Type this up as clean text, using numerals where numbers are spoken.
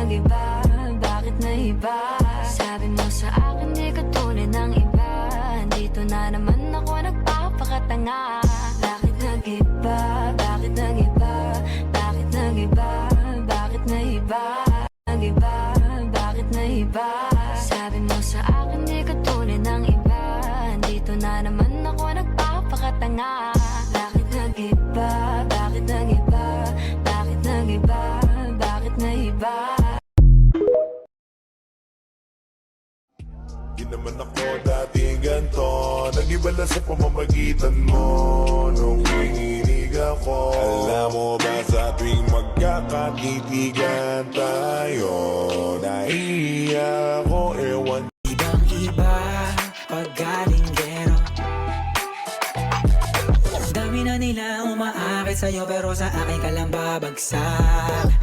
nag-iba? Bakit naiba? Sabi mo sa akin di ka tunay ng iba. Dito na naman ako nagpapakatanga. Bakit nag-iba? Bakit nag-iba? Bakit nag-iba? Bakit naiba? Nag-iba? Bakit naiba? Sabi mo sa akin di ka tunay ng iba. Dito na naman ako nagpapakatanga. Bakit nag-iba? Bakit nag-iba? Bakit nag-iba? Bakit naiba? Di naman ako dati ganto. Nag-iba lang sa pamamagitan mo nung hinihinig ako. Alam mo ba sa tuwing magkakatitigan tayo, naiiyak ako, ewan. Ibang iba pag galing gero. Dami na nila umaakit sa'yo pero sa akin ka lang babagsak.